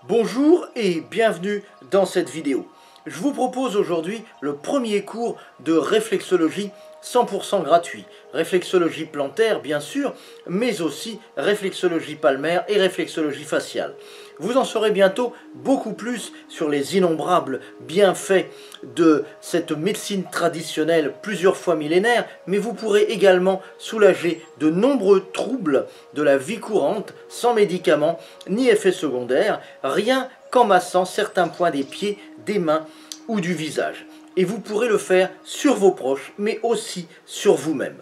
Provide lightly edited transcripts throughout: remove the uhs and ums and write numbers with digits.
Bonjour et bienvenue dans cette vidéo. Je vous propose aujourd'hui le premier cours de réflexologie 100% gratuit. Réflexologie plantaire bien sûr, mais aussi réflexologie palmaire et réflexologie faciale. Vous en saurez bientôt beaucoup plus sur les innombrables bienfaits de cette médecine traditionnelle plusieurs fois millénaire, mais vous pourrez également soulager de nombreux troubles de la vie courante sans médicaments ni effets secondaires, rien qu'en massant certains points des pieds, des mains ou du visage. Et vous pourrez le faire sur vos proches, mais aussi sur vous-même.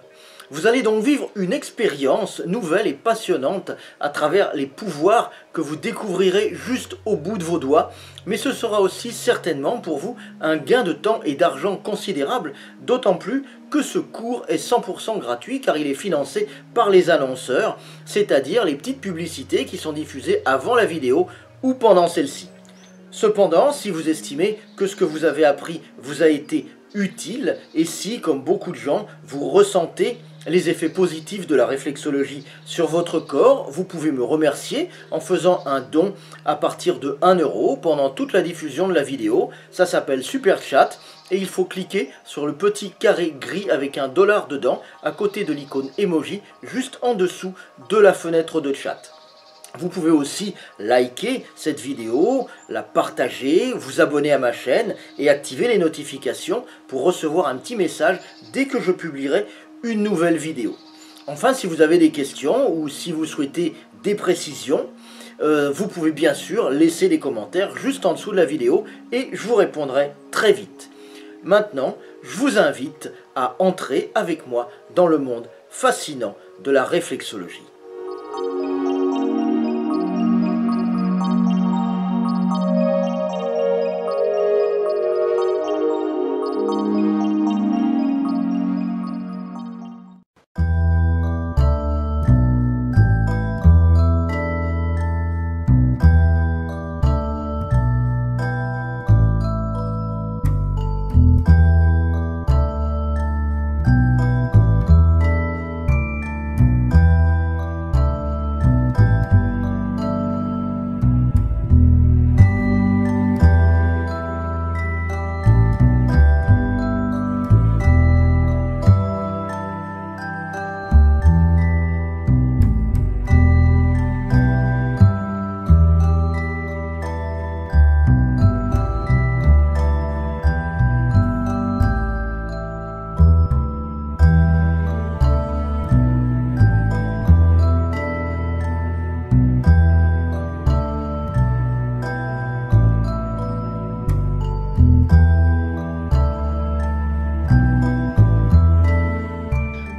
Vous allez donc vivre une expérience nouvelle et passionnante à travers les pouvoirs que vous découvrirez juste au bout de vos doigts, mais ce sera aussi certainement pour vous un gain de temps et d'argent considérable, d'autant plus que ce cours est 100% gratuit car il est financé par les annonceurs, c'est-à-dire les petites publicités qui sont diffusées avant la vidéo ou pendant celle-ci. Cependant, si vous estimez que ce que vous avez appris vous a été utile et si, comme beaucoup de gens, vous ressentez les effets positifs de la réflexologie sur votre corps, vous pouvez me remercier en faisant un don à partir de 1 € pendant toute la diffusion de la vidéo. Ça s'appelle Super Chat et il faut cliquer sur le petit carré gris avec un $ dedans à côté de l'icône emoji juste en dessous de la fenêtre de chat. Vous pouvez aussi liker cette vidéo, la partager, vous abonner à ma chaîne et activer les notifications pour recevoir un petit message dès que je publierai une nouvelle vidéo. Enfin, si vous avez des questions ou si vous souhaitez des précisions, vous pouvez bien sûr laisser des commentaires juste en dessous de la vidéo et je vous répondrai très vite. Maintenant, je vous invite à entrer avec moi dans le monde fascinant de la réflexologie.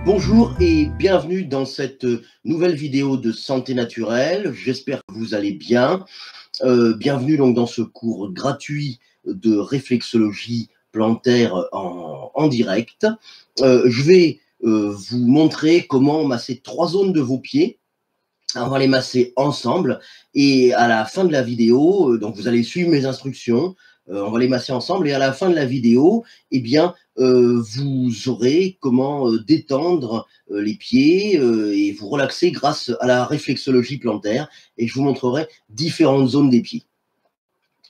Bonjour et bienvenue dans cette nouvelle vidéo de santé naturelle. J'espère que vous allez bien. Bienvenue donc dans ce cours gratuit de réflexologie plantaire en direct. Je vais vous montrer comment masser 3 zones de vos pieds. On va les masser ensemble et à la fin de la vidéo, donc vous allez suivre mes instructions. On va les masser ensemble et à la fin de la vidéo, eh bien, vous aurez comment détendre les pieds et vous relaxer grâce à la réflexologie plantaire et je vous montrerai différentes zones des pieds.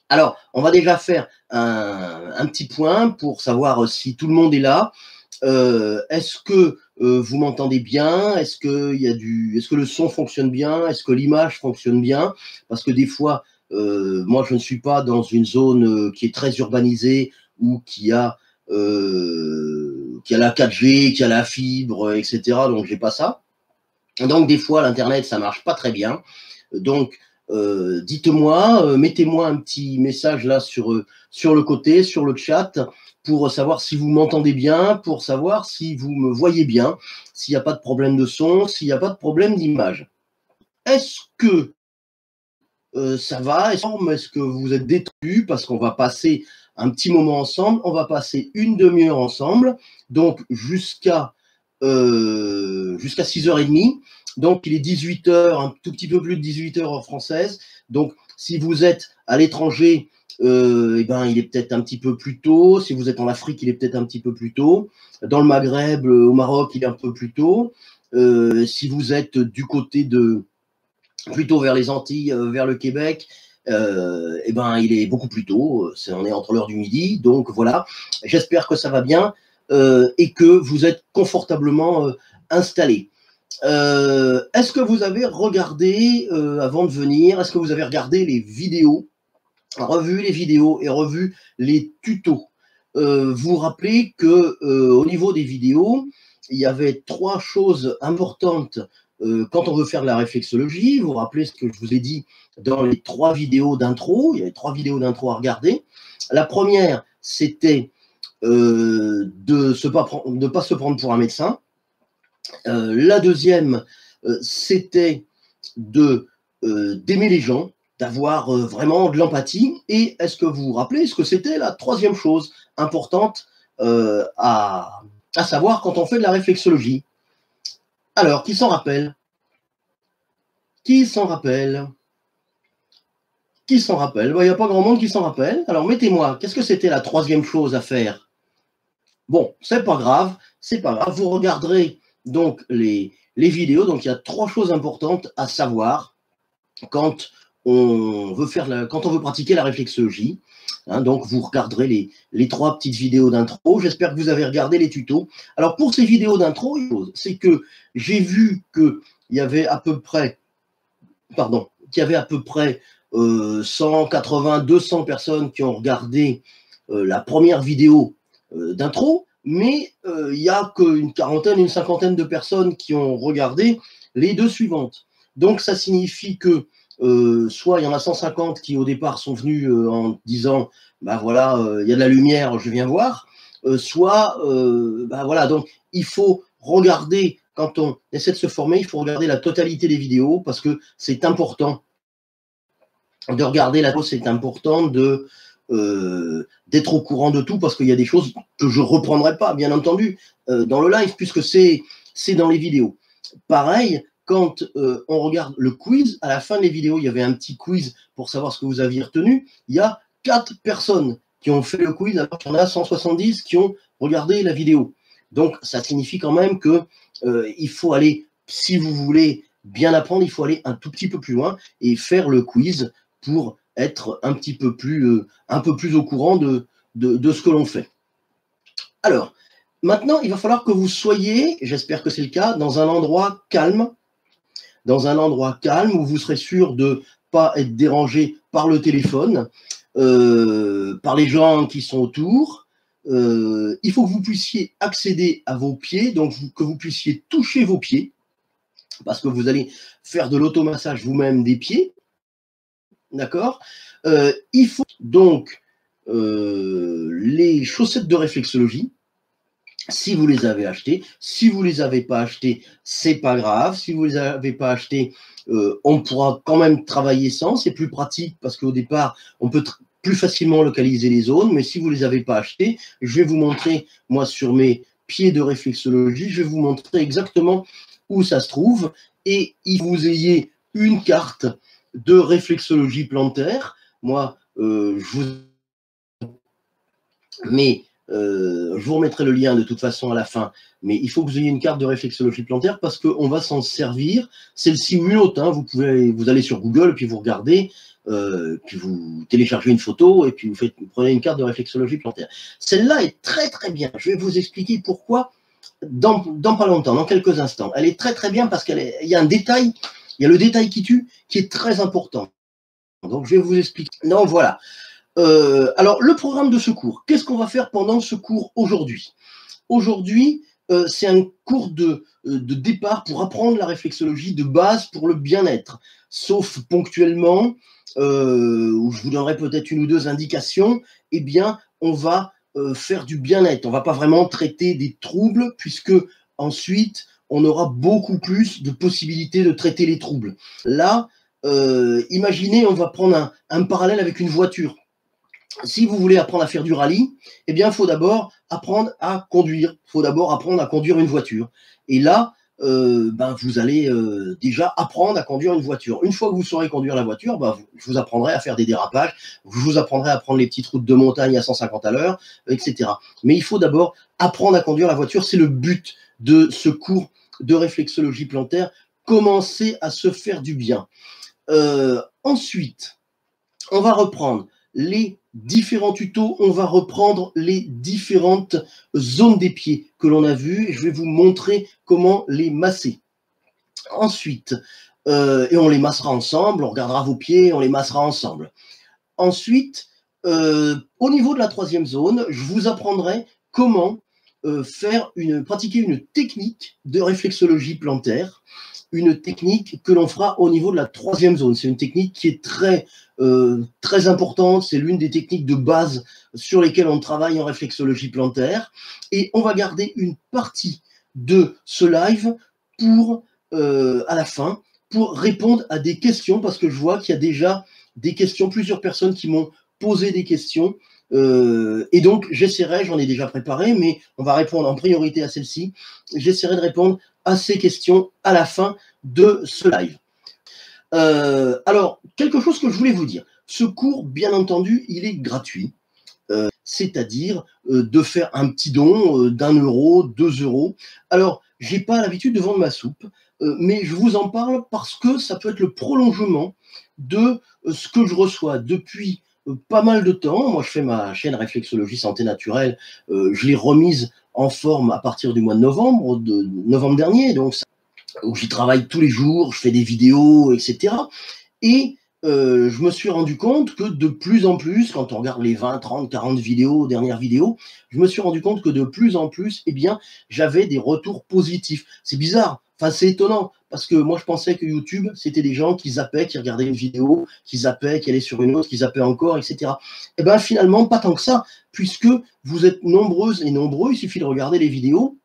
Alors, on va déjà faire un petit point pour savoir si tout le monde est là. Est-ce que vous m'entendez bien? Est-ce que le son fonctionne bien? Est-ce que l'image fonctionne bien? Parce que des fois, moi, je ne suis pas dans une zone qui est très urbanisée ou qui a la 4G, qui a la fibre, etc. Donc, j'ai pas ça. Donc, des fois, l'Internet, ça marche pas très bien. Donc, dites-moi, mettez-moi un petit message là sur le côté, sur le chat, pour savoir si vous m'entendez bien, pour savoir si vous me voyez bien, s'il n'y a pas de problème de son, s'il n'y a pas de problème d'image. Est-ce que ça va? Est-ce que vous êtes détendu? Parce qu'on va passer un petit moment ensemble. On va passer une demi-heure ensemble, donc jusqu'à 6h30. Donc, il est 18h, un tout petit peu plus de 18h heure française. Donc, si vous êtes à l'étranger, eh ben, il est peut-être un petit peu plus tôt. Si vous êtes en Afrique, il est peut-être un petit peu plus tôt. Dans le Maghreb, au Maroc, il est un peu plus tôt. Si vous êtes du côté de plutôt vers les Antilles, vers le Québec, eh ben, il est beaucoup plus tôt, on est entre l'heure du midi, donc voilà, j'espère que ça va bien et que vous êtes confortablement installés. Est-ce que vous avez regardé, avant de venir, est-ce que vous avez regardé les vidéos, revu les vidéos et revu les tutos? Vous vous rappelez que au niveau des vidéos, il y avait 3 choses importantes quand on veut faire de la réflexologie. Vous vous rappelez ce que je vous ai dit dans les 3 vidéos d'intro? Il y avait 3 vidéos d'intro à regarder. La première, c'était de ne pas se prendre pour un médecin. La deuxième, c'était d'aimer les gens, d'avoir vraiment de l'empathie. Et est-ce que vous vous rappelez ce que c'était la troisième chose importante à savoir quand on fait de la réflexologie? Alors, qui s'en rappelle? Qui s'en rappelle? Qui s'en rappelle? Il n'y a pas grand monde qui s'en rappelle. Alors, mettez-moi, qu'est-ce que c'était la troisième chose à faire? Bon, c'est pas grave, c'est pas grave. Vous regarderez donc les vidéos. Donc, il y a 3 choses importantes à savoir quand on veut pratiquer la réflexologie. Hein, donc, vous regarderez les 3 petites vidéos d'intro. J'espère que vous avez regardé les tutos. Alors, pour ces vidéos d'intro, c'est que j'ai vu qu'il y avait à peu près, 180, 200 personnes qui ont regardé la première vidéo d'intro, mais il n'y a qu'une quarantaine, une cinquantaine de personnes qui ont regardé les 2 suivantes. Donc, ça signifie que soit il y en a 150 qui, au départ, sont venus en disant « ben voilà, il y a de la lumière, je viens voir », soit, ben voilà, donc il faut regarder, quand on essaie de se former, il faut regarder la totalité des vidéos parce que c'est important de regarder la chose, c'est important d'être au courant de tout parce qu'il y a des choses que je ne reprendrai pas, bien entendu, dans le live, puisque c'est dans les vidéos. Pareil, quand on regarde le quiz, à la fin des vidéos, il y avait un petit quiz pour savoir ce que vous aviez retenu. Il y a 4 personnes qui ont fait le quiz, alors qu'il y en a 170 qui ont regardé la vidéo. Donc, ça signifie quand même que il faut aller, si vous voulez bien apprendre, il faut aller un tout petit peu plus loin et faire le quiz pour être un peu plus au courant de ce que l'on fait. Alors, maintenant, il va falloir que vous soyez, j'espère que c'est le cas, dans un endroit calme, où vous serez sûr de ne pas être dérangé par le téléphone, par les gens qui sont autour. Il faut que vous puissiez accéder à vos pieds, donc que vous puissiez toucher vos pieds, parce que vous allez faire de l'automassage vous-même des pieds. D'accord? Il faut donc les chaussettes de réflexologie, si vous les avez achetées. Si vous ne les avez pas achetées, c'est pas grave. Si vous ne les avez pas achetées, on pourra quand même travailler sans. C'est plus pratique parce qu'au départ, on peut plus facilement localiser les zones. Mais si vous ne les avez pas achetées, je vais vous montrer, moi, sur mes pieds de réflexologie, je vais vous montrer exactement où ça se trouve. Et il faut que vous ayez une carte de réflexologie plantaire. Moi, je vous remettrai le lien de toute façon à la fin, mais il faut que vous ayez une carte de réflexologie plantaire parce qu'on va s'en servir, celle-ci ou une autre. Hein, vous allez sur Google, puis vous regardez, puis vous téléchargez une photo, et puis vous prenez une carte de réflexologie plantaire. Celle-là est très très bien. Je vais vous expliquer pourquoi dans pas longtemps, dans quelques instants. Elle est très très bien parce qu'il y a un détail, il y a le détail qui tue, qui est très important. Donc, je vais vous expliquer. Non, voilà. Alors, le programme de ce cours, qu'est-ce qu'on va faire pendant ce cours aujourd'hui? Aujourd'hui, c'est un cours de départ pour apprendre la réflexologie de base pour le bien-être, sauf ponctuellement, où je vous donnerai peut-être une ou deux indications, eh bien, on va faire du bien-être. On ne va pas vraiment traiter des troubles, puisque ensuite, on aura beaucoup plus de possibilités de traiter les troubles. Là, imaginez, on va prendre un parallèle avec une voiture. Si vous voulez apprendre à faire du rallye, eh bien, il faut d'abord apprendre à conduire. Il faut d'abord apprendre à conduire une voiture. Et là, vous allez déjà apprendre à conduire une voiture. Une fois que vous saurez conduire la voiture, je vous apprendrai à faire des dérapages, je vous apprendrai à prendre les petites routes de montagne à 150 à l'heure, etc. Mais il faut d'abord apprendre à conduire la voiture. C'est le but de ce cours de réflexologie plantaire. Commencer à se faire du bien. Ensuite, On va reprendre les différents tutos, on va reprendre les différentes zones des pieds que l'on a vues. Je vais vous montrer comment les masser. Ensuite, et on les massera ensemble, on regardera vos pieds, on les massera ensemble. Ensuite, au niveau de la troisième zone, je vous apprendrai comment pratiquer une technique de réflexologie plantaire, une technique que l'on fera au niveau de la troisième zone. C'est une technique qui est très importante, c'est l'une des techniques de base sur lesquelles on travaille en réflexologie plantaire. Et on va garder une partie de ce live à la fin, pour répondre à des questions, parce que je vois qu'il y a déjà des questions, plusieurs personnes qui m'ont posé des questions. Et donc, j'essaierai, j'en ai déjà préparé, mais on va répondre en priorité à celle-ci. J'essaierai de répondre à ces questions à la fin de ce live. Alors, quelque chose que je voulais vous dire. Ce cours, bien entendu, il est gratuit. C'est-à-dire de faire un petit don d'1 euro, 2 euros. Alors, j'ai pas l'habitude de vendre ma soupe, mais je vous en parle parce que ça peut être le prolongement de ce que je reçois depuis pas mal de temps. Moi, je fais ma chaîne Réflexologie Santé Naturelle, je l'ai remise en forme à partir du mois de novembre dernier, donc où j'y travaille tous les jours, je fais des vidéos, etc. Et je me suis rendu compte que de plus en plus, quand on regarde les 20, 30, 40 vidéos, dernières vidéos, je me suis rendu compte que de plus en plus, eh bien, j'avais des retours positifs. C'est bizarre, enfin c'est étonnant, parce que moi je pensais que YouTube, c'était des gens qui zappaient, qui regardaient une vidéo, qui zappaient, qui allaient sur une autre, qui zappaient encore, etc. Eh bien finalement, pas tant que ça, puisque vous êtes nombreuses et nombreux, il suffit de regarder les vidéos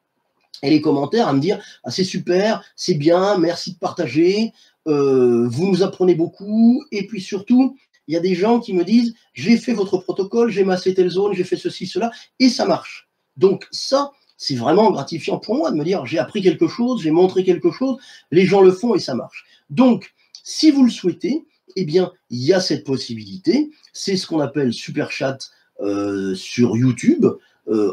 et les commentaires à me dire « Ah, c'est super, c'est bien, merci de partager, vous nous apprenez beaucoup. » Et puis surtout, il y a des gens qui me disent « J'ai fait votre protocole, j'ai massé telle zone, j'ai fait ceci, cela, et ça marche. » Donc ça, c'est vraiment gratifiant pour moi de me dire « J'ai appris quelque chose, j'ai montré quelque chose, les gens le font et ça marche. » Donc, si vous le souhaitez, eh bien, il y a cette possibilité. C'est ce qu'on appelle Super Chat sur YouTube.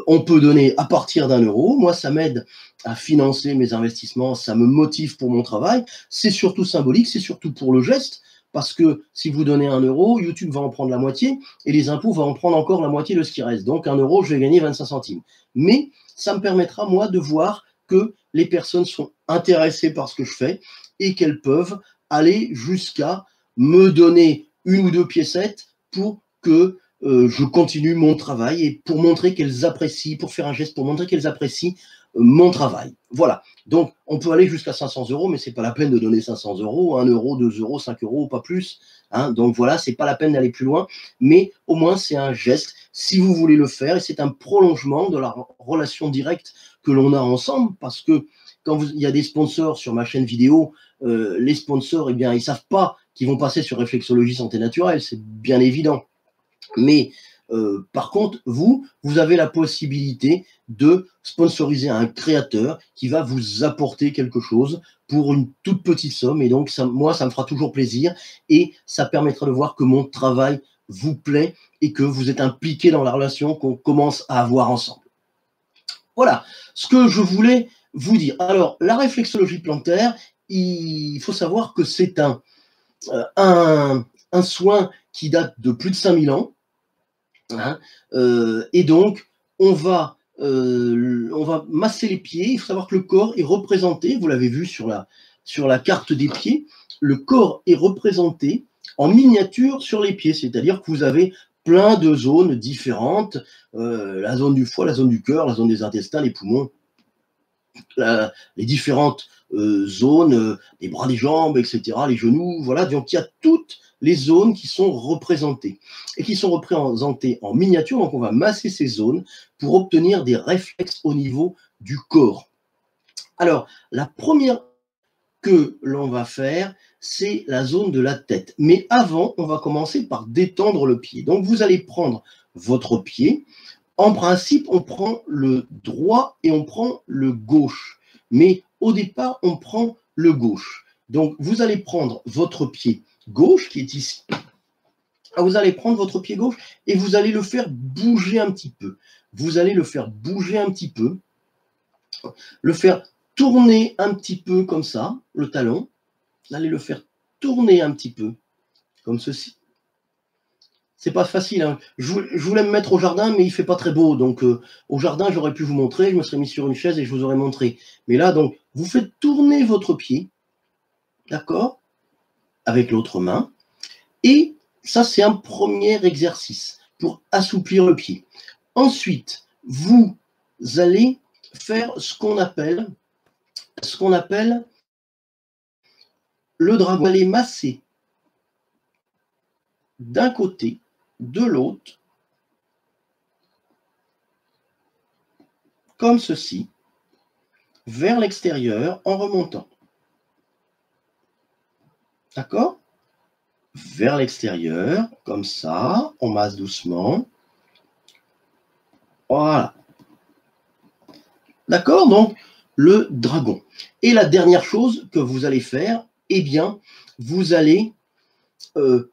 On peut donner à partir d'1 euro. Moi, ça m'aide à financer mes investissements, ça me motive pour mon travail. C'est surtout symbolique, c'est surtout pour le geste, parce que si vous donnez 1 euro, YouTube va en prendre la moitié et les impôts vont en prendre encore la moitié de ce qui reste. Donc 1 euro, je vais gagner 25 centimes. Mais ça me permettra, moi, de voir que les personnes sont intéressées par ce que je fais et qu'elles peuvent aller jusqu'à me donner 1 ou 2 piécettes pour que je continue mon travail et pour montrer qu'elles apprécient, pour faire un geste, pour montrer qu'elles apprécient mon travail. Voilà. Donc, on peut aller jusqu'à 500 euros, mais c'est pas la peine de donner 500 euros, 1 euro, 2 euros, 5 euros, pas plus. Hein. Donc voilà, c'est pas la peine d'aller plus loin, mais au moins c'est un geste si vous voulez le faire et c'est un prolongement de la relation directe que l'on a ensemble parce que quand il y a des sponsors sur ma chaîne vidéo, les sponsors, eh bien, ils savent pas qu'ils vont passer sur Réflexologie Santé Naturelle, c'est bien évident. Mais par contre, vous avez la possibilité de sponsoriser un créateur qui va vous apporter quelque chose pour une toute petite somme. Et donc, moi, ça me fera toujours plaisir et ça permettra de voir que mon travail vous plaît et que vous êtes impliqué dans la relation qu'on commence à avoir ensemble. Voilà ce que je voulais vous dire. Alors, la réflexologie plantaire, il faut savoir que c'est un soin qui date de plus de 5000 ans. Hein, et donc, on va masser les pieds. Il faut savoir que le corps est représenté, vous l'avez vu sur la carte des pieds, le corps est représenté en miniature sur les pieds, c'est-à-dire que vous avez plein de zones différentes, la zone du foie, la zone du cœur, la zone des intestins, les poumons, les différentes zones, les bras, les jambes, etc., les genoux, voilà, donc il y a toutes les zones qui sont représentées et qui sont représentées en miniature, donc on va masser ces zones pour obtenir des réflexes au niveau du corps. Alors, la première que l'on va faire, c'est la zone de la tête. Mais avant, on va commencer par détendre le pied. Donc, vous allez prendre votre pied. En principe, on prend le droit et on prend le gauche. Mais au départ, on prend le gauche. Donc, vous allez prendre votre pied gauche, qui est ici. Vous allez prendre votre pied gauche et vous allez le faire bouger un petit peu. Vous allez le faire bouger un petit peu. Le faire tourner un petit peu comme ça, le talon. Vous allez le faire tourner un petit peu, comme ceci. C'est pas facile, hein. Je voulais me mettre au jardin, mais il fait pas très beau. Donc, au jardin, j'aurais pu vous montrer. Je me serais mis sur une chaise et je vous aurais montré. Mais là, donc, vous faites tourner votre pied, d'accord, avec l'autre main. Et ça, c'est un premier exercice pour assouplir le pied. Ensuite, vous allez faire ce qu'on appelle le dragon. Vous allez masser d'un côté, de l'autre, comme ceci, vers l'extérieur en remontant. D'accord? Vers l'extérieur, comme ça, on masse doucement. Voilà. D'accord? Donc, le dragon. Et la dernière chose que vous allez faire, eh bien, vous allez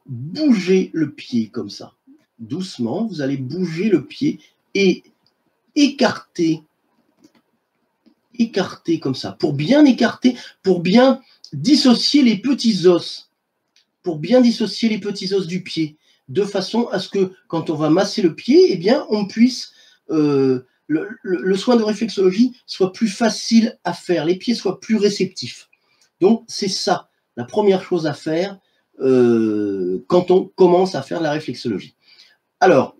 bouger le pied comme ça. Doucement, vous allez bouger le pied et écarter comme ça, pour bien écarter, pour bien dissocier les petits os, du pied, de façon à ce que quand on va masser le pied, eh bien, on puisse, le soin de réflexologie soit plus facile à faire, les pieds soient plus réceptifs. Donc, c'est ça, la première chose à faire quand on commence à faire de la réflexologie. Alors,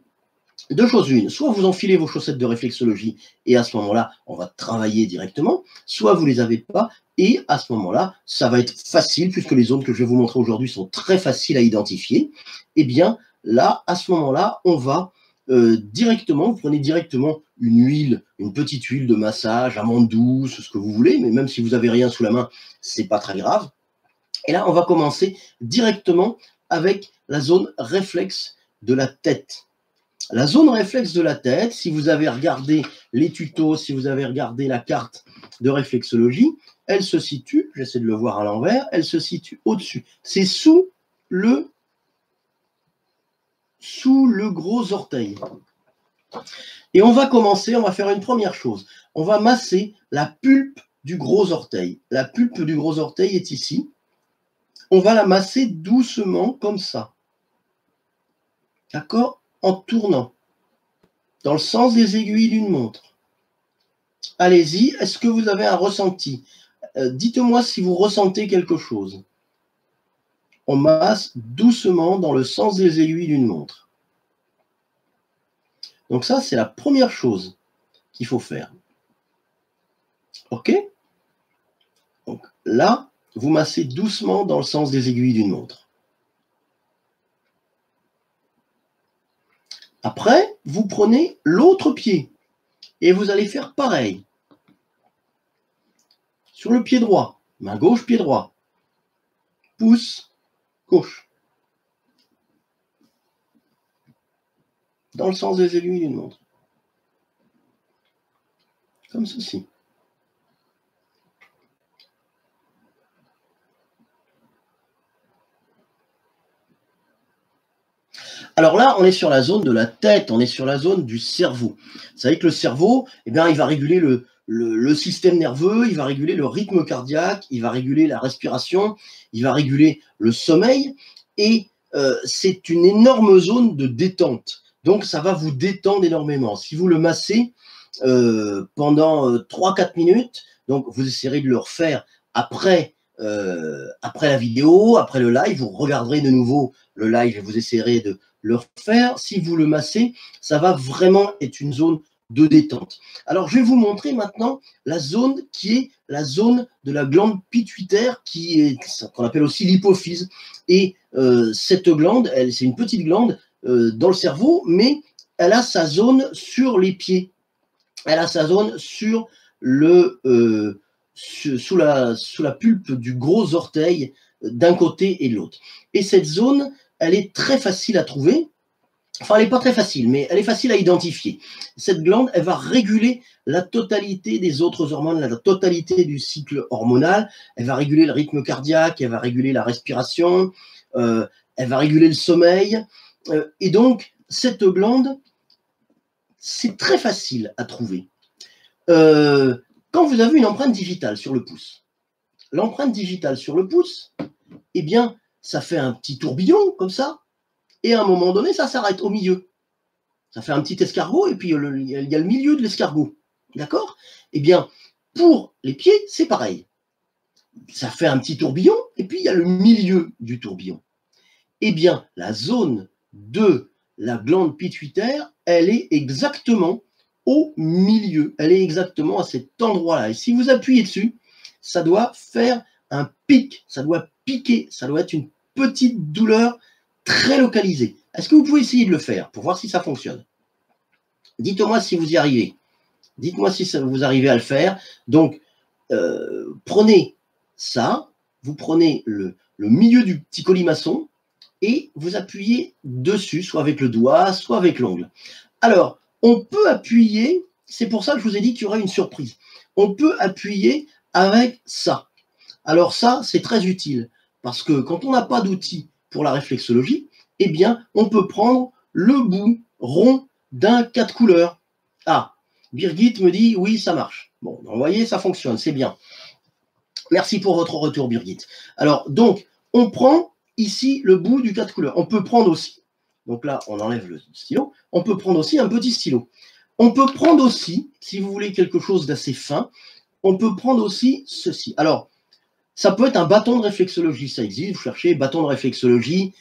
deux choses l'une, soit vous enfilez vos chaussettes de réflexologie et à ce moment-là, on va travailler directement, soit vous ne les avez pas et à ce moment-là, ça va être facile puisque les zones que je vais vous montrer aujourd'hui sont très faciles à identifier. Eh bien, là, à ce moment-là, on va directement, vous prenez directement une huile, une petite huile de massage, amande douce, ce que vous voulez, mais même si vous n'avez rien sous la main, c'est pas très grave. Et là, on va commencer directement avec la zone réflexe de la tête. La zone réflexe de la tête, si vous avez regardé les tutos, si vous avez regardé la carte de réflexologie, elle se situe, j'essaie de le voir à l'envers, elle se situe au-dessus. C'est sous le gros orteil. Et on va commencer, on va faire une première chose. On va masser la pulpe du gros orteil. La pulpe du gros orteil est ici. On va la masser doucement comme ça. D'accord? En tournant dans le sens des aiguilles d'une montre. Allez-y, est-ce que vous avez un ressenti? Dites-moi si vous ressentez quelque chose. On masse doucement dans le sens des aiguilles d'une montre. Donc ça, c'est la première chose qu'il faut faire. OK? Donc là, vous massez doucement dans le sens des aiguilles d'une montre. Après, vous prenez l'autre pied et vous allez faire pareil. Sur le pied droit, main gauche, pied droit. Pouce gauche. Dans le sens des aiguilles d'une montre. Comme ceci. Alors là, on est sur la zone de la tête, on est sur la zone du cerveau. Vous savez que le cerveau, eh bien, il va réguler le système nerveux, il va réguler le rythme cardiaque, il va réguler la respiration, il va réguler le sommeil, et c'est une énorme zone de détente. Donc, ça va vous détendre énormément. Si vous le massez pendant 3-4 minutes, donc vous essayerez de le refaire après la vidéo, après le live, vous regarderez de nouveau le live et vous essayerez de le refaire. Si vous le massez, ça va vraiment être une zone de détente. Alors, je vais vous montrer maintenant la zone qui est la zone de la glande pituitaire, qui est qu'on appelle aussi l'hypophyse. Et cette glande, c'est une petite glande dans le cerveau, mais elle a sa zone sur les pieds. Elle a sa zone sur sous la pulpe du gros orteil d'un côté et de l'autre. Et cette zone, elle est très facile à trouver. Enfin, elle n'est pas très facile, mais elle est facile à identifier. Cette glande, elle va réguler la totalité des autres hormones, la totalité du cycle hormonal. Elle va réguler le rythme cardiaque, elle va réguler la respiration, elle va réguler le sommeil. Et donc, cette glande, c'est très facile à trouver. Quand vous avez une empreinte digitale sur le pouce, l'empreinte digitale sur le pouce, eh bien, ça fait un petit tourbillon comme ça. et à un moment donné, ça s'arrête au milieu. Ça fait un petit escargot, et puis il y a le milieu de l'escargot. D'accord? Eh bien, pour les pieds, c'est pareil. Ça fait un petit tourbillon, et puis il y a le milieu du tourbillon. Eh bien, la zone de la glande pituitaire, elle est exactement au milieu. Elle est exactement à cet endroit-là. Et si vous appuyez dessus, ça doit faire un pic, ça doit piquer, ça doit être une petite douleur très localisée. Est-ce que vous pouvez essayer de le faire pour voir si ça fonctionne? Dites-moi si vous y arrivez. Dites-moi si vous arrivez à le faire. Donc, prenez ça, vous prenez le milieu du petit colimaçon et vous appuyez dessus, soit avec le doigt, soit avec l'ongle. Alors, on peut appuyer, c'est pour ça que je vous ai dit qu'il y aurait une surprise. On peut appuyer avec ça. Alors ça, c'est très utile, parce que quand on n'a pas d'outil pour la réflexologie, eh bien, on peut prendre le bout rond d'un 4 couleurs. Ah, Birgit me dit, oui, ça marche. Bon, vous voyez, ça fonctionne, c'est bien. Merci pour votre retour, Birgit. Alors, donc, on prend ici le bout du 4 couleurs. On peut prendre aussi, donc là, on enlève le stylo, on peut prendre aussi un petit stylo. On peut prendre aussi, si vous voulez quelque chose d'assez fin, on peut prendre aussi ceci. Alors, ça peut être un bâton de réflexologie, ça existe. Vous cherchez bâton de réflexologie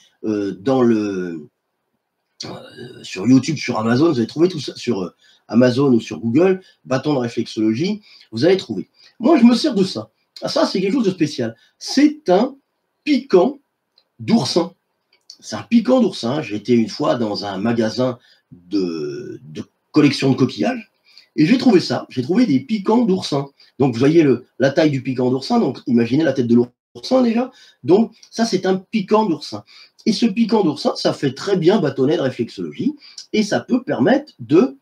sur YouTube, sur Amazon, vous allez trouver tout ça, sur Amazon ou sur Google, bâton de réflexologie, vous allez trouver. Moi, je me sers de ça. Ah, ça, c'est quelque chose de spécial. C'est un piquant d'oursin. C'est un piquant d'oursin. J'ai été une fois dans un magasin de collection de coquillages et j'ai trouvé ça. J'ai trouvé des piquants d'oursin. Donc, vous voyez la taille du piquant d'oursin. Donc, imaginez la tête de l'oursin déjà. Donc, ça, c'est un piquant d'oursin. Et ce piquant d'oursin, ça fait très bien bâtonnet de réflexologie et ça peut permettre de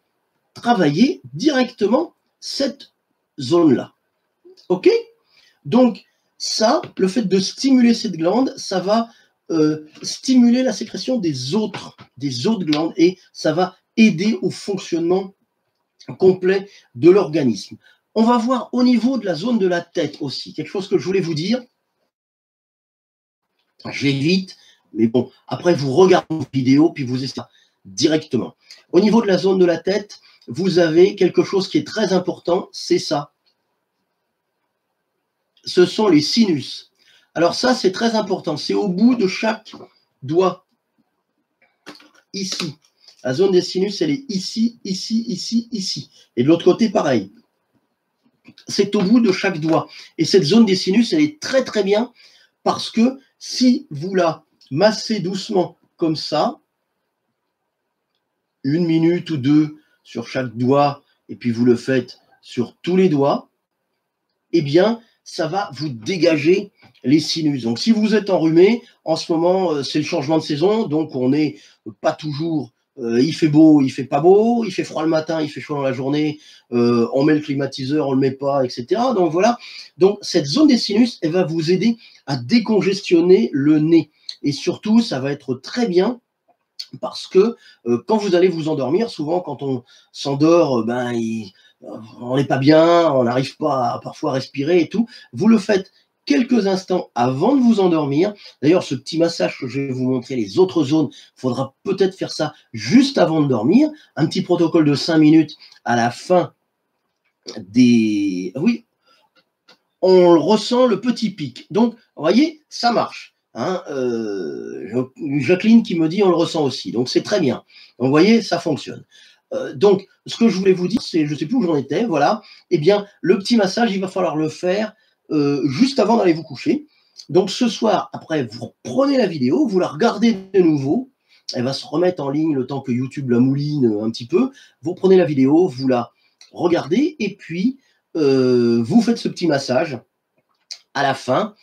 travailler directement cette zone-là. OK? Donc, ça, le fait de stimuler cette glande, ça va stimuler la sécrétion des autres glandes et ça va aider au fonctionnement complet de l'organisme. On va voir au niveau de la zone de la tête aussi, quelque chose que je voulais vous dire. Je vais vite, mais bon, après vous regardez vos vidéos, puis vous essayez directement. Au niveau de la zone de la tête, vous avez quelque chose qui est très important, c'est ça. Ce sont les sinus. Alors ça, c'est très important. C'est au bout de chaque doigt. Ici. La zone des sinus, elle est ici, ici, ici, ici. Et de l'autre côté, pareil. C'est au bout de chaque doigt. Et cette zone des sinus, elle est très, très bien parce que si vous la massez doucement comme ça, 1 minute ou 2 sur chaque doigt, et puis vous le faites sur tous les doigts, eh bien, ça va vous dégager les sinus. Donc, si vous êtes enrhumé, en ce moment, c'est le changement de saison, donc on n'est pas toujours, il fait beau, il fait pas beau, il fait froid le matin, il fait chaud dans la journée, on met le climatiseur, on le met pas, etc. Donc, voilà. Donc, cette zone des sinus, elle va vous aider à décongestionner le nez. Et surtout, ça va être très bien parce que quand vous allez vous endormir, souvent quand on s'endort, on n'est pas bien, on n'arrive pas parfois à respirer et tout. Vous le faites quelques instants avant de vous endormir. D'ailleurs, ce petit massage que je vais vous montrer, les autres zones, il faudra peut-être faire ça juste avant de dormir. Un petit protocole de 5 minutes à la fin des... Oui, on ressent le petit pic. Donc, vous voyez, ça marche. Hein, Jacqueline qui me dit on le ressent aussi, donc c'est très bien. Donc vous voyez, ça fonctionne. Donc ce que je voulais vous dire, c'est, je ne sais plus où j'en étais, voilà, eh bien le petit massage, il va falloir le faire juste avant d'aller vous coucher. Donc ce soir, après, vous prenez la vidéo, vous la regardez de nouveau, elle va se remettre en ligne le temps que YouTube la mouline un petit peu, vous prenez la vidéo, vous la regardez, et puis vous faites ce petit massage à la fin,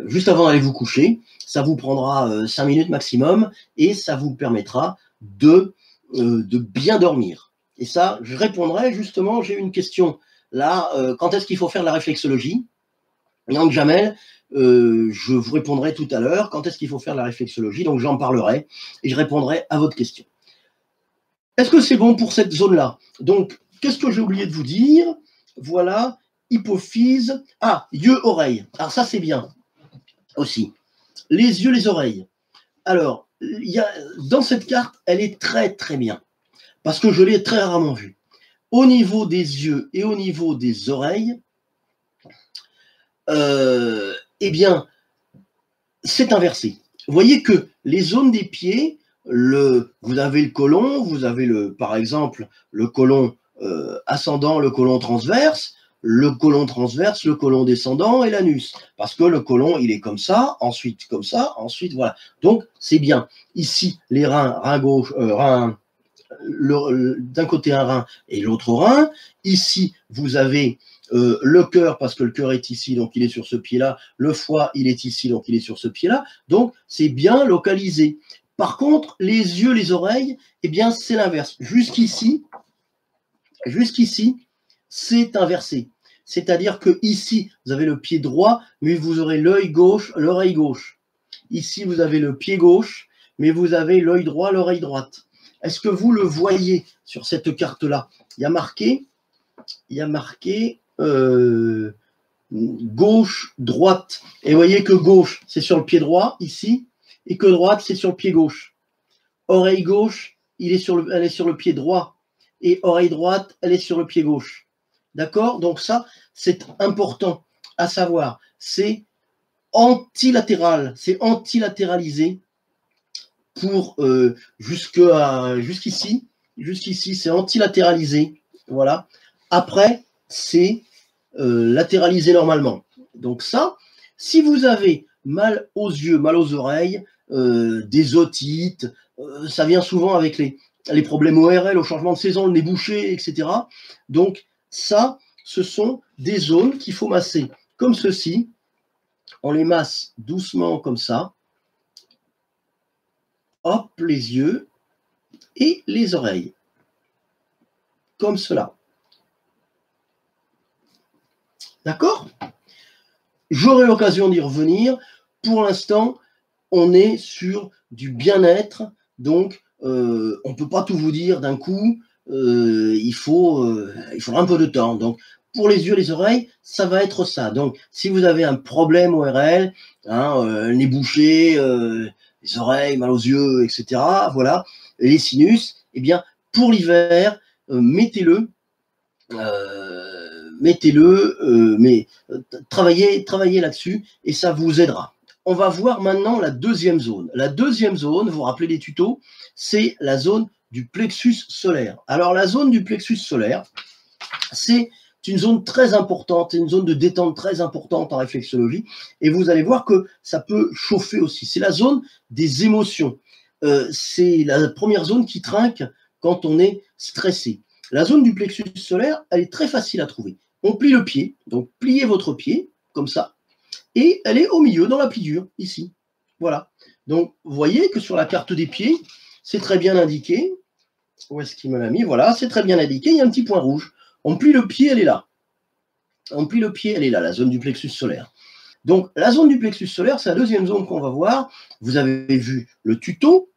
juste avant d'aller vous coucher. Ça vous prendra 5 minutes maximum et ça vous permettra de bien dormir. Et ça, je répondrai justement, j'ai une question là, quand est-ce qu'il faut faire de la réflexologie? Donc Jamel, je vous répondrai tout à l'heure, quand est-ce qu'il faut faire de la réflexologie, donc j'en parlerai et je répondrai à votre question. Est-ce que c'est bon pour cette zone-là? Donc, qu'est-ce que j'ai oublié de vous dire? Voilà. Hypophyse. Ah, yeux, oreilles. Alors ça, c'est bien aussi. Les yeux, les oreilles. Alors, dans cette carte, elle est très très bien, parce que je l'ai très rarement vue. Au niveau des yeux et au niveau des oreilles, eh bien, c'est inversé. Vous voyez que les zones des pieds, vous avez le côlon, vous avez par exemple le côlon ascendant, le côlon transverse, le côlon descendant et l'anus. Parce que le côlon, il est comme ça, ensuite voilà. Donc, c'est bien. Ici, les rein gauche, d'un côté un rein et l'autre rein. Ici, vous avez le cœur, parce que le cœur est ici, donc il est sur ce pied-là. Le foie, il est ici, donc il est sur ce pied-là. Donc, c'est bien localisé. Par contre, les yeux, les oreilles, eh bien, c'est l'inverse. Jusqu'ici, c'est inversé. C'est-à-dire que ici, vous avez le pied droit, mais vous aurez l'œil gauche, l'oreille gauche. Ici, vous avez le pied gauche, mais vous avez l'œil droit, l'oreille droite. Est-ce que vous le voyez sur cette carte-là? Il y a marqué gauche, droite. Et vous voyez que gauche, c'est sur le pied droit, ici, et que droite, c'est sur le pied gauche. Oreille gauche, elle est sur le pied droit. Et oreille droite, elle est sur le pied gauche. D'accord? Donc ça, c'est important à savoir. C'est antilatéral, c'est antilatéralisé pour jusqu'ici, c'est antilatéralisé. Voilà. Après, c'est latéralisé normalement. Donc ça, si vous avez mal aux yeux, mal aux oreilles, des otites, ça vient souvent avec les problèmes ORL, au changement de saison, le nez bouché, etc. Donc ça, ce sont des zones qu'il faut masser comme ceci. On les masse doucement comme ça. Hop, les yeux et les oreilles. Comme cela. D'accord? J'aurai l'occasion d'y revenir. Pour l'instant, on est sur du bien-être. Donc, on ne peut pas tout vous dire d'un coup. Il faudra un peu de temps. Donc, pour les yeux, les oreilles, ça va être ça. Donc, si vous avez un problème ORL, nez bouché, les oreilles, mal aux yeux, etc., voilà, les sinus, eh bien, pour l'hiver, mettez-le, mais travaillez là-dessus et ça vous aidera. On va voir maintenant la deuxième zone. La deuxième zone, vous vous rappelez des tutos, c'est la zone du plexus solaire. Alors, la zone du plexus solaire, c'est une zone très importante, une zone de détente très importante en réflexologie. Et vous allez voir que ça peut chauffer aussi. C'est la zone des émotions. C'est la première zone qui trinque quand on est stressé. La zone du plexus solaire, elle est très facile à trouver. On plie le pied, donc pliez votre pied, comme ça, et elle est au milieu, dans la pliure, ici. Voilà. Donc, vous voyez que sur la carte des pieds, c'est très bien indiqué. Où est-ce qu'il me l'a mis? Voilà, c'est très bien indiqué, il y a un petit point rouge. On plie le pied, elle est là. On plie le pied, elle est là, la zone du plexus solaire. Donc, la zone du plexus solaire, c'est la deuxième zone qu'on va voir. Vous avez vu le tuto.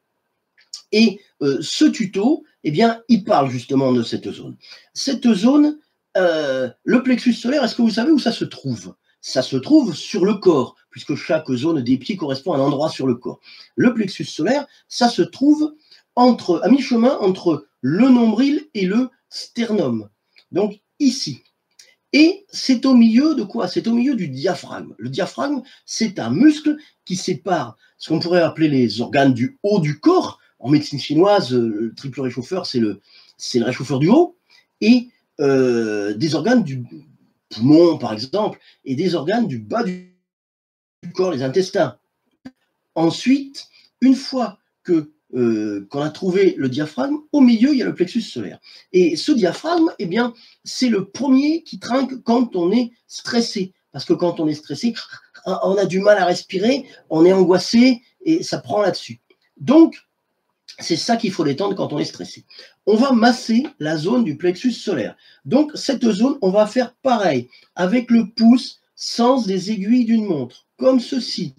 Et ce tuto, eh bien, il parle justement de cette zone. Cette zone, le plexus solaire, est-ce que vous savez où ça se trouve? Ça se trouve sur le corps, puisque chaque zone des pieds correspond à un endroit sur le corps. Le plexus solaire, ça se trouve à mi-chemin entre le nombril et le sternum. Donc, ici. Et c'est au milieu de quoi? C'est au milieu du diaphragme. Le diaphragme, c'est un muscle qui sépare ce qu'on pourrait appeler les organes du haut du corps. En médecine chinoise, le triple réchauffeur, c'est le réchauffeur du haut. Et des organes du poumon, par exemple, et des organes du bas du corps, les intestins. Ensuite, une fois qu'on a trouvé le diaphragme, au milieu, il y a le plexus solaire. Et ce diaphragme, eh bien, c'est le premier qui trinque quand on est stressé. Parce que quand on est stressé, on a du mal à respirer, on est angoissé, et ça prend là-dessus. Donc, c'est ça qu'il faut détendre quand on est stressé. On va masser la zone du plexus solaire. Donc, cette zone, on va faire pareil, avec le pouce, sens des aiguilles d'une montre, comme ceci.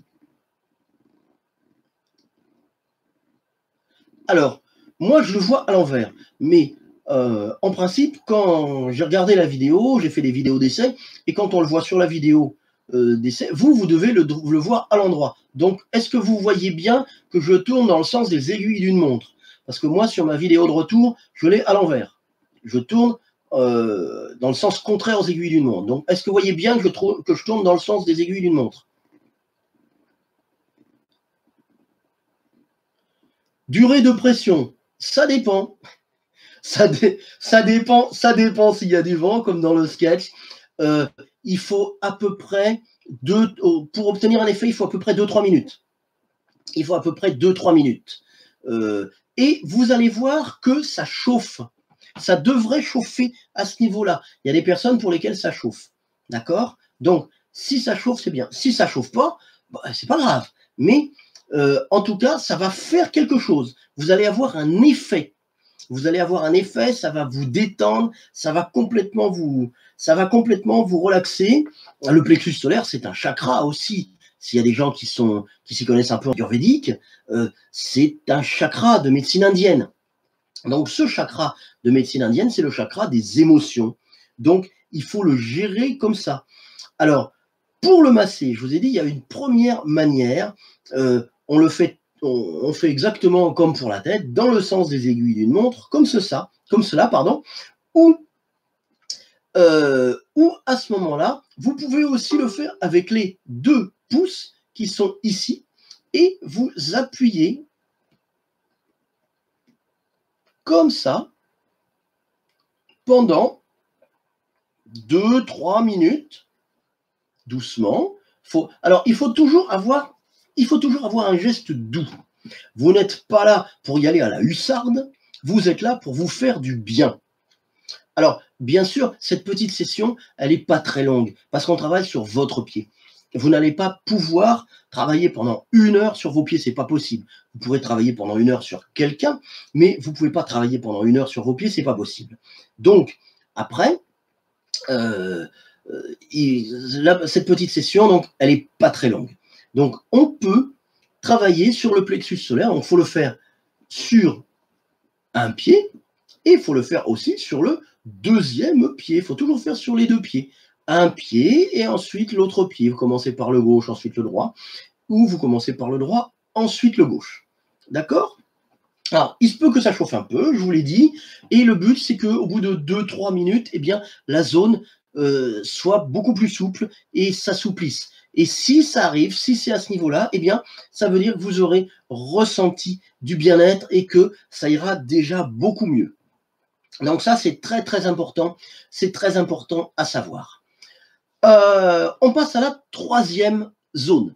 Alors, moi, je le vois à l'envers, mais en principe, quand j'ai regardé la vidéo, j'ai fait des vidéos d'essai, et quand on le voit sur la vidéo d'essai, vous devez le voir à l'endroit. Donc, est-ce que vous voyez bien que je tourne dans le sens des aiguilles d'une montre? Parce que moi, sur ma vidéo de retour, je l'ai à l'envers. Je tourne dans le sens contraire aux aiguilles d'une montre. Donc, est-ce que vous voyez bien que je tourne dans le sens des aiguilles d'une montre? Durée de pression, ça dépend. Ça dépend s'il y a du vent, comme dans le sketch. Il faut à peu près, pour obtenir un effet, il faut à peu près 2-3 minutes. Il faut à peu près 2-3 minutes. Et vous allez voir que ça chauffe. Ça devrait chauffer à ce niveau-là. Il y a des personnes pour lesquelles ça chauffe. D'accord? Donc, si ça chauffe, c'est bien. Si ça ne chauffe pas, bah, c'est pas grave. Mais en tout cas, ça va faire quelque chose. Vous allez avoir un effet. Vous allez avoir un effet, ça va vous détendre, ça va complètement vous relaxer. Le plexus solaire, c'est un chakra aussi. S'il y a des gens qui s'y connaissent un peu en ayurvédique, c'est un chakra de médecine indienne. Donc, ce chakra de médecine indienne, c'est le chakra des émotions. Donc, il faut le gérer comme ça. Alors, pour le masser, je vous ai dit, il y a une première manière. On fait exactement comme pour la tête, dans le sens des aiguilles d'une montre, comme cela, ou à ce moment-là, vous pouvez aussi le faire avec les 2 pouces qui sont ici, et vous appuyez comme ça pendant 2-3 minutes, doucement. Alors, il faut toujours avoir un geste doux. Vous n'êtes pas là pour y aller à la hussarde, vous êtes là pour vous faire du bien. Alors, bien sûr, cette petite session, elle n'est pas très longue, parce qu'on travaille sur votre pied. Vous n'allez pas pouvoir travailler pendant 1 heure sur vos pieds, c'est pas possible. Vous pourrez travailler pendant 1 heure sur quelqu'un, mais vous ne pouvez pas travailler pendant 1 heure sur vos pieds, c'est pas possible. Donc, après, cette petite session, donc, elle n'est pas très longue. Donc, on peut travailler sur le plexus solaire, donc il faut le faire sur un pied, et il faut le faire aussi sur le 2e pied. Il faut toujours faire sur les 2 pieds. Un pied et ensuite l'autre pied. Vous commencez par le gauche, ensuite le droit, ou vous commencez par le droit, ensuite le gauche. D'accord? Alors, il se peut que ça chauffe un peu, je vous l'ai dit, et le but, c'est qu'au bout de 2-3 minutes, eh bien, la zone soit beaucoup plus souple et s'assouplisse. Et si ça arrive, si c'est à ce niveau-là, eh bien, ça veut dire que vous aurez ressenti du bien-être et que ça ira déjà beaucoup mieux. Donc ça, c'est très, très important. C'est très important à savoir. On passe à la 3e zone.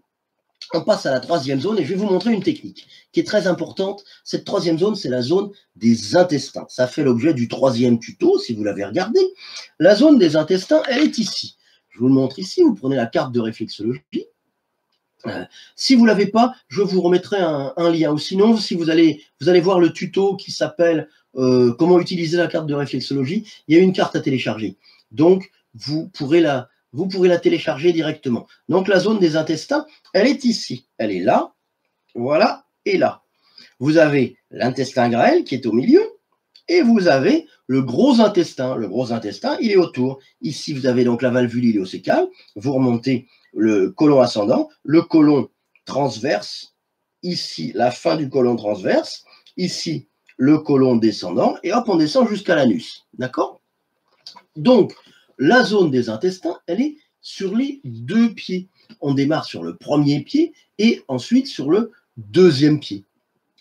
On passe à la 3e zone et je vais vous montrer une technique qui est très importante. Cette 3e zone, c'est la zone des intestins. Ça fait l'objet du 3e tuto, si vous l'avez regardé. La zone des intestins, elle est ici. Je vous le montre ici. Vous prenez la carte de réflexologie. Si vous ne l'avez pas, je vous remettrai un lien. Ou sinon, si vous allez voir le tuto qui s'appelle comment utiliser la carte de réflexologie, il y a une carte à télécharger. Donc, vous pourrez la télécharger directement. Donc, la zone des intestins, elle est ici. Elle est là, voilà, et là. Vous avez l'intestin grêle qui est au milieu, et vous avez le gros intestin. Le gros intestin, il est autour. Ici, vous avez donc la valvule iléocécale. Vous remontez le côlon ascendant, le côlon transverse, ici, la fin du côlon transverse, ici, le côlon descendant, et hop, on descend jusqu'à l'anus. D'accord? Donc, la zone des intestins, elle est sur les 2 pieds. On démarre sur le 1er pied et ensuite sur le 2e pied.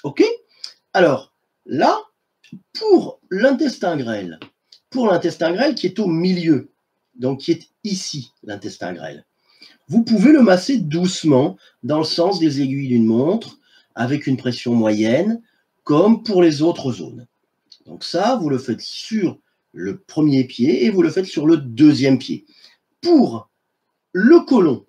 OK? Alors, là, pour l'intestin grêle qui est au milieu, donc qui est ici, l'intestin grêle, vous pouvez le masser doucement dans le sens des aiguilles d'une montre, avec une pression moyenne, comme pour les autres zones. Donc ça, vous le faites sur le 1er pied et vous le faites sur le 2e pied. Pour le côlon,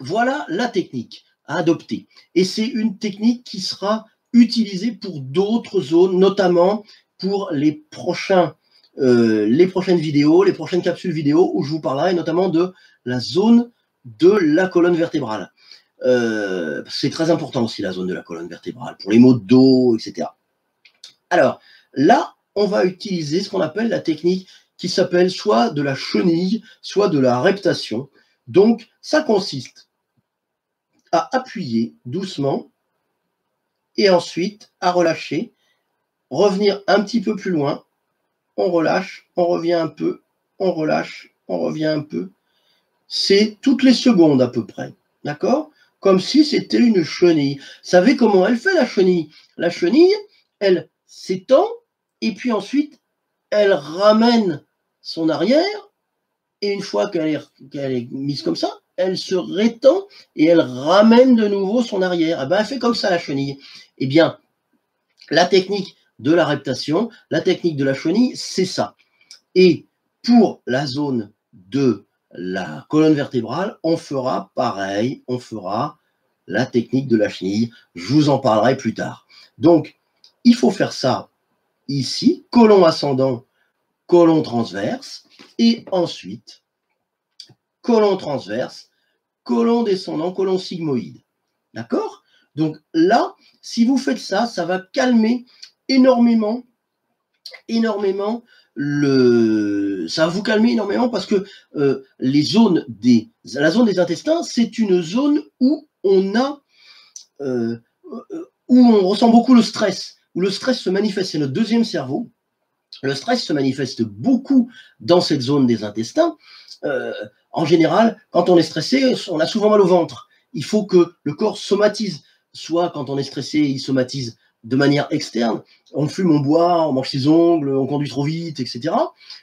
voilà la technique à adopter. Et c'est une technique qui sera utilisée pour d'autres zones, notamment pour les prochaines vidéos, les prochaines capsules vidéo où je vous parlerai notamment de la zone de la colonne vertébrale. C'est très important aussi la zone de la colonne vertébrale, pour les maux de dos, etc. Alors, là, on va utiliser ce qu'on appelle la technique qui s'appelle soit de la chenille, soit de la reptation. Donc, ça consiste à appuyer doucement et ensuite à relâcher, revenir un petit peu plus loin, on relâche, on revient un peu, on relâche, on revient un peu. C'est toutes les secondes à peu près, d'accord? Comme si c'était une chenille. Vous savez comment elle fait la chenille? La chenille, elle s'étend et puis ensuite, elle ramène son arrière et une fois qu'elle est mise comme ça, elle se rétend et elle ramène de nouveau son arrière. Eh ben, elle fait comme ça la chenille. Eh bien, la technique de la reptation, la technique de la chenille, c'est ça. Et pour la zone de la colonne vertébrale, on fera pareil, on fera la technique de la chenille. Je vous en parlerai plus tard. Donc, il faut faire ça ici, côlon ascendant, côlon transverse, et ensuite, côlon transverse, côlon descendant, côlon sigmoïde. D'accord? Donc là, si vous faites ça, ça va calmer énormément, ça va vous calmer énormément parce que la zone des intestins, c'est une zone où on ressent beaucoup le stress, où le stress se manifeste, c'est notre deuxième cerveau. Le stress se manifeste beaucoup dans cette zone des intestins. En général, quand on est stressé, on a souvent mal au ventre. Il faut que le corps somatise. Soit quand on est stressé, il somatise de manière externe, on fume, on boit, on mange ses ongles, on conduit trop vite, etc.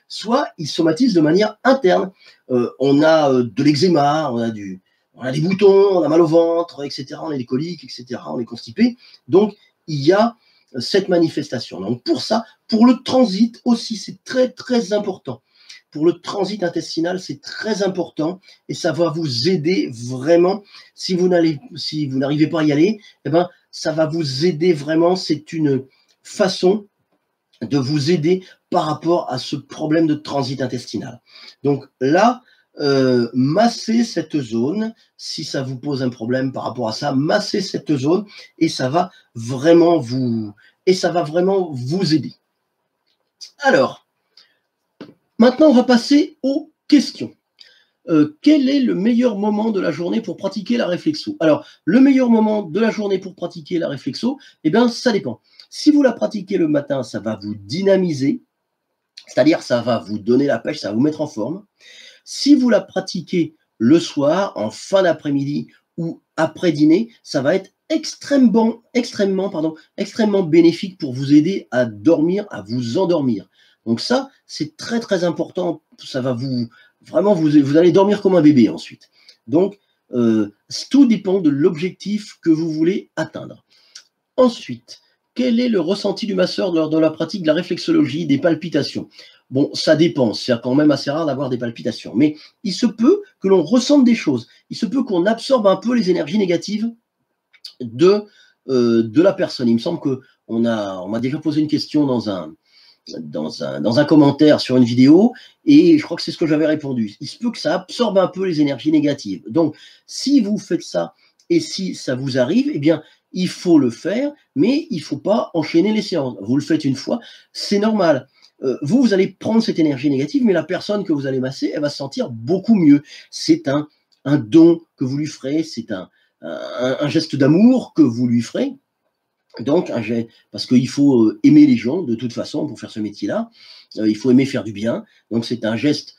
Soit il somatise de manière interne. On a de l'eczéma, on a des boutons, on a mal au ventre, etc. On a des coliques, etc. On est constipé. Donc, il y a cette manifestation. Donc, pour ça, pour le transit aussi, c'est très, très important. Pour le transit intestinal, c'est très important et ça va vous aider vraiment. Si vous n'arrivez pas à y aller, eh ben, ça va vous aider vraiment. C'est une façon de vous aider par rapport à ce problème de transit intestinal. Donc là, massez cette zone. Si ça vous pose un problème par rapport à ça, massez cette zone et ça va vraiment vous aider. Alors, maintenant, on va passer aux questions. Quel est le meilleur moment de la journée pour pratiquer la réflexo? Alors, le meilleur moment de la journée pour pratiquer la réflexo, eh bien, ça dépend. Si vous la pratiquez le matin, ça va vous dynamiser, c'est-à-dire ça va vous donner la pêche, ça va vous mettre en forme. Si vous la pratiquez le soir, en fin d'après-midi ou après dîner, ça va être extrêmement bénéfique pour vous aider à dormir, à vous endormir. Donc ça, c'est très très important. Ça va vous allez dormir comme un bébé ensuite. Donc tout dépend de l'objectif que vous voulez atteindre. Ensuite, quel est le ressenti du masseur lors de la pratique de la réflexologie, des palpitations? Bon, ça dépend, c'est quand même assez rare d'avoir des palpitations, mais il se peut que l'on ressente des choses. Il se peut qu'on absorbe un peu les énergies négatives de la personne. Il me semble qu'on m'a déjà posé une question dans un commentaire sur une vidéo, et je crois que c'est ce que j'avais répondu. Il se peut que ça absorbe un peu les énergies négatives. Donc, si vous faites ça, et si ça vous arrive, eh bien, il faut le faire, mais il ne faut pas enchaîner les séances. Vous le faites une fois, c'est normal. Vous allez prendre cette énergie négative, mais la personne que vous allez masser, elle va se sentir beaucoup mieux. C'est un don que vous lui ferez, c'est un geste d'amour que vous lui ferez. Donc, parce qu'il faut aimer les gens de toute façon pour faire ce métier-là. Il faut aimer faire du bien. Donc, c'est un geste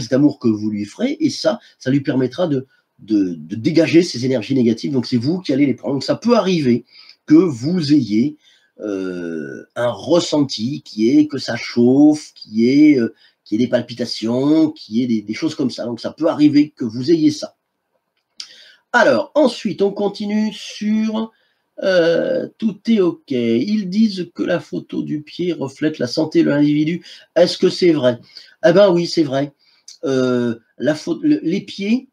d'amour que vous lui ferez, et ça lui permettra de dégager ces énergies négatives. Donc, c'est vous qui allez les prendre. Donc, ça peut arriver que vous ayez un ressenti qui est que ça chauffe, qui est des palpitations, qui est des choses comme ça. Donc, ça peut arriver que vous ayez ça. Alors, ensuite, on continue sur tout est OK. Ils disent que la photo du pied reflète la santé de l'individu. Est-ce que c'est vrai? Eh bien oui, c'est vrai. Les pieds,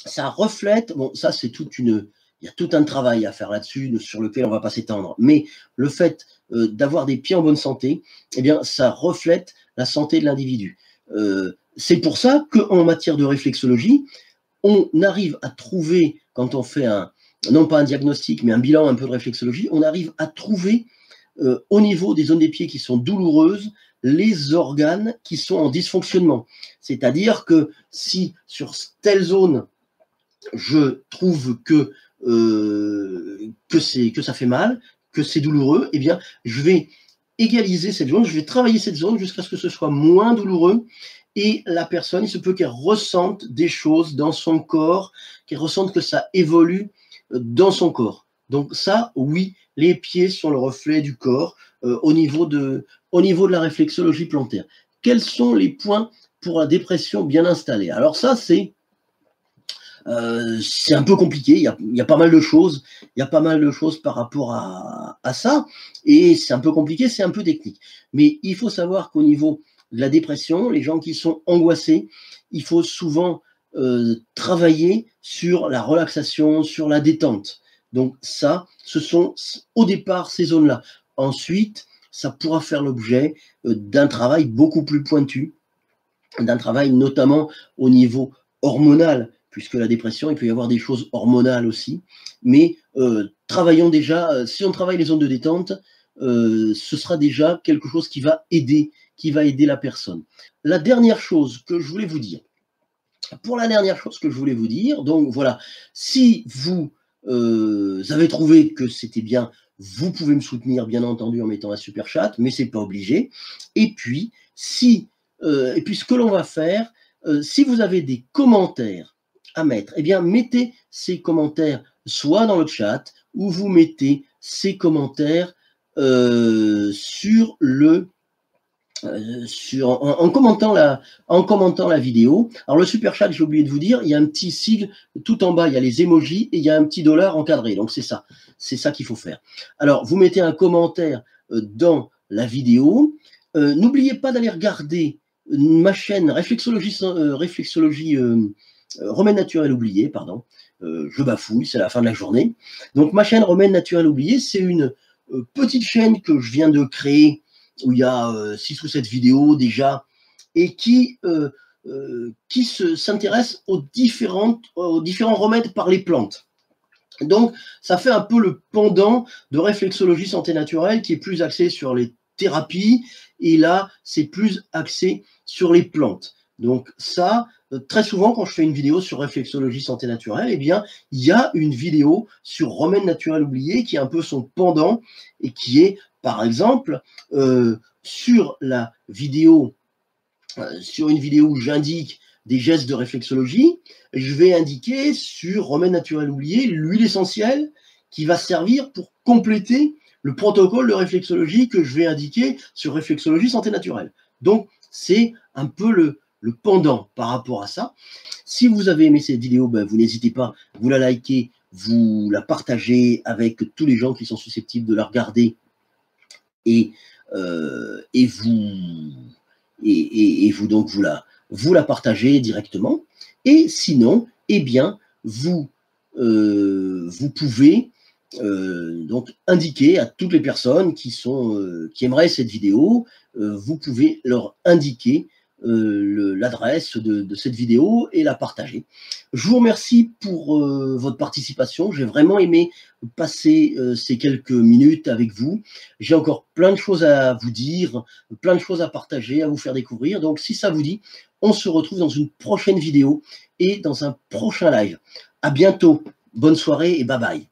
ça reflète, bon, ça c'est il y a tout un travail à faire là-dessus, sur lequel on ne va pas s'étendre, mais le fait d'avoir des pieds en bonne santé, eh bien, ça reflète la santé de l'individu. C'est pour ça qu'en matière de réflexologie, on arrive à trouver, quand on fait non pas un diagnostic, mais un bilan un peu de réflexologie, on arrive à trouver au niveau des zones des pieds qui sont douloureuses, les organes qui sont en dysfonctionnement. C'est-à-dire que si sur telle zone, je trouve que ça fait mal, que c'est douloureux, eh bien, je vais égaliser cette zone, je vais travailler cette zone jusqu'à ce que ce soit moins douloureux. Et la personne, il se peut qu'elle ressente des choses dans son corps, qu'elle ressente que ça évolue dans son corps. Donc ça, oui, les pieds sont le reflet du corps au niveau de la réflexologie plantaire. Quels sont les points pour la dépression bien installée? Alors ça, c'est un peu compliqué, il y a pas mal de choses, par rapport à ça, et c'est un peu compliqué, c'est un peu technique. Mais il faut savoir qu'au niveau de la dépression, les gens qui sont angoissés, il faut souvent travailler sur la relaxation, sur la détente. Donc ça, ce sont au départ ces zones-là. Ensuite, ça pourra faire l'objet d'un travail beaucoup plus pointu, d'un travail notamment au niveau hormonal, puisque la dépression, il peut y avoir des choses hormonales aussi. Mais travaillons déjà, si on travaille les zones de détente, ce sera déjà quelque chose qui va aider la personne. La dernière chose que je voulais vous dire, donc voilà, si vous avez trouvé que c'était bien, vous pouvez me soutenir, bien entendu, en mettant un super chat, mais c'est pas obligé. Et puis, ce que l'on va faire, si vous avez des commentaires à mettre, eh bien, mettez ces commentaires soit dans le chat, ou vous mettez ces commentaires en commentant la vidéo. Alors le super chat, j'ai oublié de vous dire, il y a un petit sigle tout en bas, il y a les emojis et il y a un petit dollar encadré. Donc c'est ça qu'il faut faire. Alors vous mettez un commentaire dans la vidéo. N'oubliez pas d'aller regarder ma chaîne Réflexologie Remède naturel oublié, pardon. Je bafouille, c'est la fin de la journée. Donc ma chaîne Remède naturel oublié, c'est une petite chaîne que je viens de créer, où il y a 6 ou 7 vidéos déjà, et qui s'intéresse aux différents remèdes par les plantes. Donc, ça fait un peu le pendant de réflexologie santé naturelle, qui est plus axé sur les thérapies, et là, c'est plus axé sur les plantes. Donc ça, très souvent, quand je fais une vidéo sur réflexologie santé naturelle, eh bien, il y a une vidéo sur remède naturel oublié, qui est un peu son pendant, et qui est, par exemple, sur une vidéo où j'indique des gestes de réflexologie, je vais indiquer sur remède naturel oublié l'huile essentielle qui va servir pour compléter le protocole de réflexologie que je vais indiquer sur réflexologie santé naturelle. Donc, c'est un peu le pendant par rapport à ça. Si vous avez aimé cette vidéo, ben, vous n'hésitez pas, vous la likez, vous la partagez avec tous les gens qui sont susceptibles de la regarder, et vous la partagez directement. Et sinon, eh bien, vous pouvez donc indiquer à toutes les personnes qui aimeraient cette vidéo, vous pouvez leur indiquer l'adresse de cette vidéo et la partager. Je vous remercie pour votre participation. J'ai vraiment aimé passer ces quelques minutes avec vous. J'ai encore plein de choses à vous dire, plein de choses à partager, à vous faire découvrir. Donc si ça vous dit, on se retrouve dans une prochaine vidéo et dans un prochain live. À bientôt. Bonne soirée et bye bye.